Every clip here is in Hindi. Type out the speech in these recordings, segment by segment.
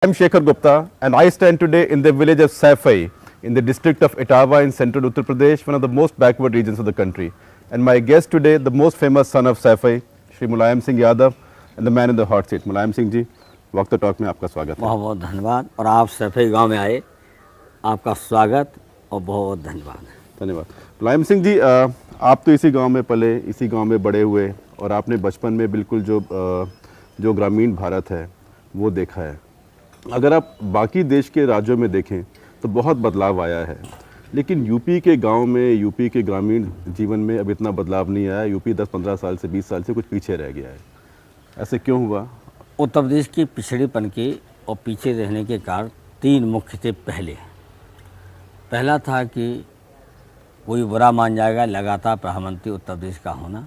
I'm Shekhar Gupta and I stand today in the village of Saifai in the district of Etawah in central Uttar Pradesh, one of the most backward regions of the country. And my guest today, the most famous son of Saifai, Shri Mulayam Singh Yadav, and the man in the hot seat. Mulayam Singh ji, वक्त तो टॉक में आपका स्वागत है। बहुत बहुत धन्यवाद और आप सैफई गांव में आए, आपका स्वागत और बहुत धन्यवाद। धन्यवाद। मुलायम सिंह जी, आप तो इसी गांव में पले, इसी गांव में बड़े हुए और आपने बचपन में बिल्कुल जो ग्रामीण भारत है वो देखा है। अगर आप बाकी देश के राज्यों में देखें तो बहुत बदलाव आया है, लेकिन यूपी के गांव में, यूपी के ग्रामीण जीवन में अब इतना बदलाव नहीं आया। यूपी 10-15 साल से 20 साल से कुछ पीछे रह गया है। ऐसे क्यों हुआ? उत्तर प्रदेश की पिछड़ेपन के और पीछे रहने के कारण तीन मुख्य थे। पहला था कि कोई बुरा मान जाएगा लगातार प्रधानमंत्री उत्तर प्रदेश का होना,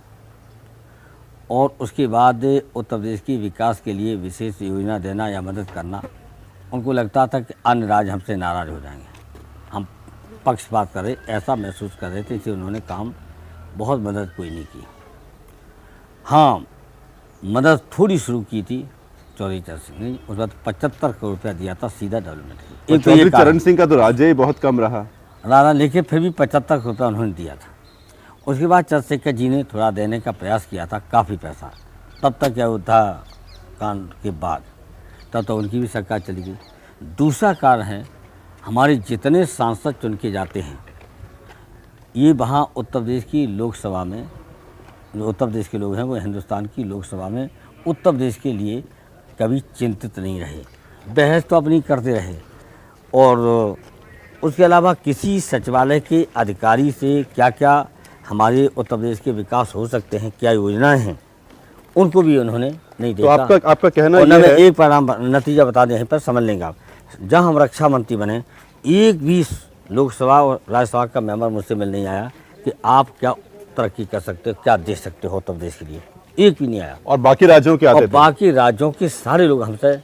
और उसके बाद उत्तर प्रदेश की विकास के लिए विशेष योजना देना या मदद करना। उनको लगता था कि अन्य राज्य हमसे नाराज़ हो जाएंगे, हम पक्षपात कर रहे, ऐसा महसूस कर रहे थे, इसलिए उन्होंने काम बहुत मदद कोई नहीं की। हाँ, मदद थोड़ी शुरू की थी चौधरी चरण सिंह ने, उस बाद 75 करोड़ रुपया दिया था सीधा डेवलपमेंट। एक चौधरी चरण सिंह का तो राज्य ही बहुत कम रहा, लेकिन फिर भी 75 करोड़ रुपया उन्होंने दिया था। उसके बाद चंद्रशेखर जी ने थोड़ा देने का प्रयास किया था, काफ़ी पैसा, तब तक अयोध्या कांड के बाद, तब तो उनकी भी सरकार चली गई। दूसरा कारण है, हमारे जितने सांसद चुन के जाते हैं ये वहाँ उत्तर प्रदेश की लोकसभा में, जो उत्तर प्रदेश के लोग हैं वो हिंदुस्तान की लोकसभा में उत्तर प्रदेश के लिए कभी चिंतित नहीं रहे। बहस तो अपनी करते रहे, और उसके अलावा किसी सचिवालय के अधिकारी से क्या क्या हमारे उत्तर प्रदेश के विकास हो सकते हैं, क्या योजनाएं हैं, उनको भी उन्होंने नहीं देखा। तो आपका कहना और ये है, एक परिणाम नतीजा बता दें, पर समझ लेंगे आप। जब हम रक्षा मंत्री बने, एक भी लोकसभा और राज्यसभा का मेंबर मुझसे मिल नहीं आया कि आप क्या तरक्की कर सकते हो, क्या दे सकते हो उत्तर प्रदेश के लिए, एक भी नहीं आया। और बाकी राज्यों के आते थे? बाकी राज्यों के सारे लोग हमसे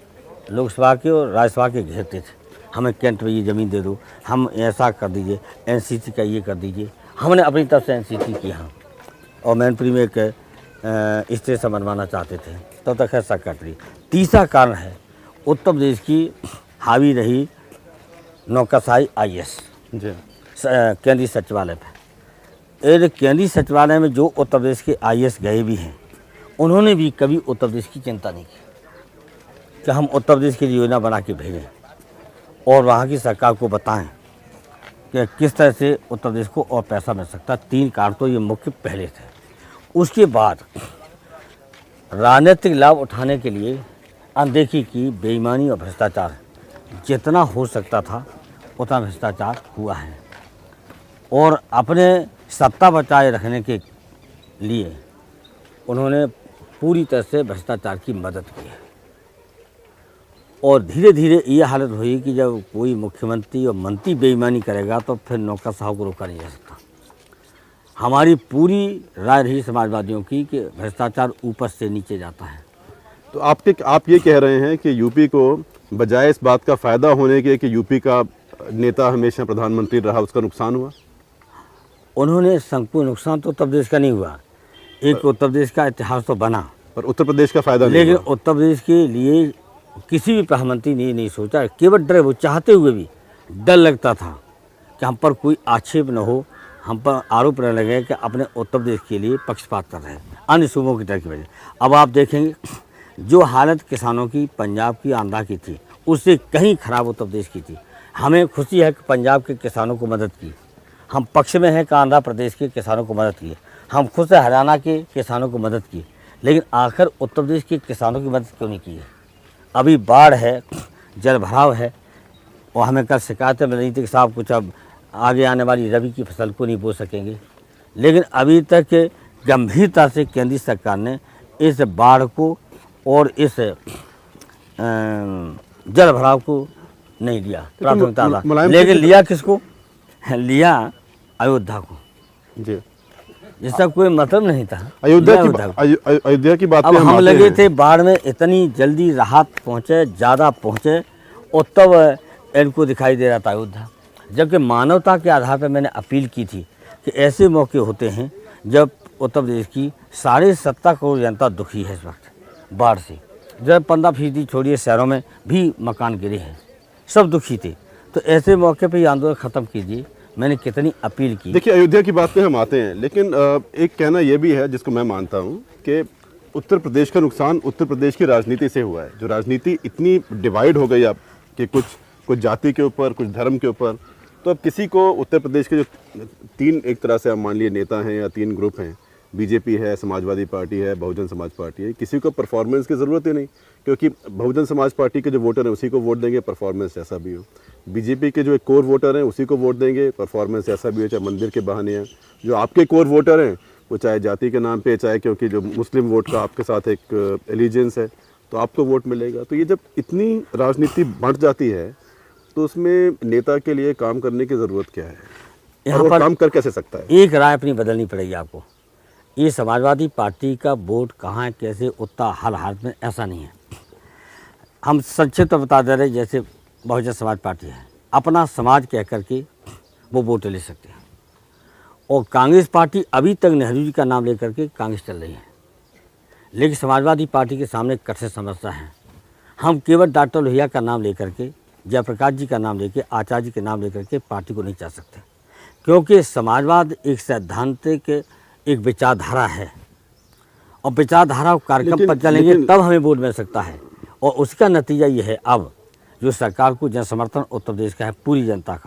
लोकसभा के और राज्यसभा के घेरते थे, हमें कैंट में ये ज़मीन दे दो, हम ऐसा कर दीजिए, एनसीसी का ये कर दीजिए। हमने अपनी तरफ से एनसीसी की, हाँ, और मैनपुरी में एक स्टेशन बनवाना चाहते थे, तब तक है सेक्रेटरी। तीसरा कारण है, उत्तर प्रदेश की हावी रही नौकरशाही IAS केंद्रीय सचिवालय पर। केंद्रीय सचिवालय में जो उत्तर प्रदेश के IAS गए भी हैं, उन्होंने भी कभी उत्तर प्रदेश की चिंता नहीं की कि हम उत्तर प्रदेश की योजना बना के भेजें और वहाँ की सरकार को बताएं कि किस तरह से उत्तर प्रदेश को और पैसा मिल सकता है। तीन कारण तो ये मुख्य पहले थे। उसके बाद राजनीतिक लाभ उठाने के लिए अनदेखी की, बेईमानी और भ्रष्टाचार जितना हो सकता था उतना भ्रष्टाचार हुआ है, और अपने सत्ता बचाए रखने के लिए उन्होंने पूरी तरह से भ्रष्टाचार की मदद की है। और धीरे धीरे ये हालत हुई कि जब कोई मुख्यमंत्री और मंत्री बेईमानी करेगा तो फिर नौकरशाहों को रोका नहीं जा सकता। हमारी पूरी राय रही समाजवादियों की कि भ्रष्टाचार ऊपर से नीचे जाता है। तो आप ये कह रहे हैं कि यूपी को बजाय इस बात का फ़ायदा होने के कि यूपी का नेता हमेशा प्रधानमंत्री रहा, उसका नुकसान हुआ? उन्होंने संपूर्ण नुकसान तो उत्तर प्रदेश का नहीं हुआ, एक उत्तर प्रदेश का इतिहास तो बना, पर उत्तर प्रदेश का फ़ायदा नहीं लेकिन हुआ। उत्तर प्रदेश के लिए किसी भी प्रधानमंत्री ने नहीं सोचा, केवल डरे, वो चाहते हुए भी डर लगता था कि हम पर कोई आक्षेप न हो, हम पर आरोप न लगे कि अपने उत्तर प्रदेश के लिए पक्षपात कर रहे हैं अन्य सूबों की तरह की वजह। अब आप देखेंगे जो हालत किसानों की पंजाब की, आंध्रा की थी, उससे कहीं खराब उत्तर प्रदेश की थी। हमें खुशी है कि पंजाब के किसानों को मदद की, हम पक्ष में हैं कि आंध्र प्रदेश के किसानों को मदद की, हम खुश हैं हरियाणा के किसानों को मदद की, लेकिन आखिर उत्तर प्रदेश के किसानों की मदद क्यों नहीं की है? अभी बाढ़ है, जल भराव है, और हमें कल शिकायतें मिल रही थी कि साहब कुछ अब आगे आने वाली रबी की फसल को नहीं बो सकेंगे, लेकिन अभी तक गंभीरता से केंद्रीय सरकार ने इस बाढ़ को और इस जल भराव को नहीं लिया प्राथमिकता, लेकिन लिया किसको? लिया अयोध्या को, जी, जिसका कोई मतलब नहीं था। अयोध्या की बात अब हम लगे थे बाढ़ में इतनी जल्दी राहत पहुँचे, ज़्यादा पहुँचे, और तब इनको दिखाई दे रहा था अयोध्या। जबकि मानवता के आधार पर मैंने अपील की थी कि ऐसे मौके होते हैं जब उत्तर प्रदेश की 17.5 करोड़ जनता दुखी है इस वक्त बाढ़ से, जब 15% छोड़िए शहरों में भी मकान गिरे हैं, सब दुखी थे। तो ऐसे मौके पे ये आंदोलन ख़त्म कीजिए। मैंने कितनी अपील की। देखिए, अयोध्या की बात पे हम आते हैं, लेकिन एक कहना यह भी है जिसको मैं मानता हूँ कि उत्तर प्रदेश का नुकसान उत्तर प्रदेश की राजनीति से हुआ है। जो राजनीति इतनी डिवाइड हो गई अब कि कुछ जाति के ऊपर, कुछ धर्म के ऊपर, तो अब किसी को उत्तर प्रदेश के जो 3 एक तरह से आप मान लिए नेता हैं या 3 ग्रुप हैं, बीजेपी है, समाजवादी पार्टी है, बहुजन समाज पार्टी है, किसी को परफॉर्मेंस की ज़रूरत ही नहीं, क्योंकि बहुजन समाज पार्टी के जो वोटर हैं उसी को वोट देंगे, परफॉर्मेंस जैसा भी हो। बीजेपी के जो एक कोर वोटर हैं उसी को वोट देंगे, परफॉर्मेंस जैसा भी हो, चाहे मंदिर के बहाने हैं। जो आपके कोर वोटर हैं वो चाहे जाति के नाम पे, चाहे क्योंकि जो मुस्लिम वोट का आपके साथ एक एलिजेंस है, तो आपको वोट मिलेगा। तो ये जब इतनी राजनीति बढ़ जाती है तो उसमें नेता के लिए काम करने की ज़रूरत क्या है, यहाँ और वो पर काम कर कैसे सकता है? एक राय अपनी बदलनी पड़ेगी आपको। ये समाजवादी पार्टी का वोट कहाँ कैसे उतना हर हालत में ऐसा नहीं है। हम संक्षिप्त बता दे रहे, जैसे बहुजन समाज पार्टी है, अपना समाज कह करके वो वोट ले सकते हैं। और कांग्रेस पार्टी अभी तक नेहरू जी का नाम लेकर के कांग्रेस चल रही है, लेकिन समाजवादी पार्टी के सामने कठिन समस्या है। हम केवल डॉक्टर लोहिया का नाम लेकर के, जयप्रकाश जी का नाम लेके, आचार्य जी के नाम लेकर के पार्टी को नहीं चाह सकते, क्योंकि समाजवाद एक सैद्धांतिक एक विचारधारा है, और विचारधारा कार्यक्रम पर चलेंगे तब हमें वोट मिल सकता है। और उसका नतीजा ये है, अब जो सरकार को जन समर्थन उत्तर प्रदेश का है, पूरी जनता का,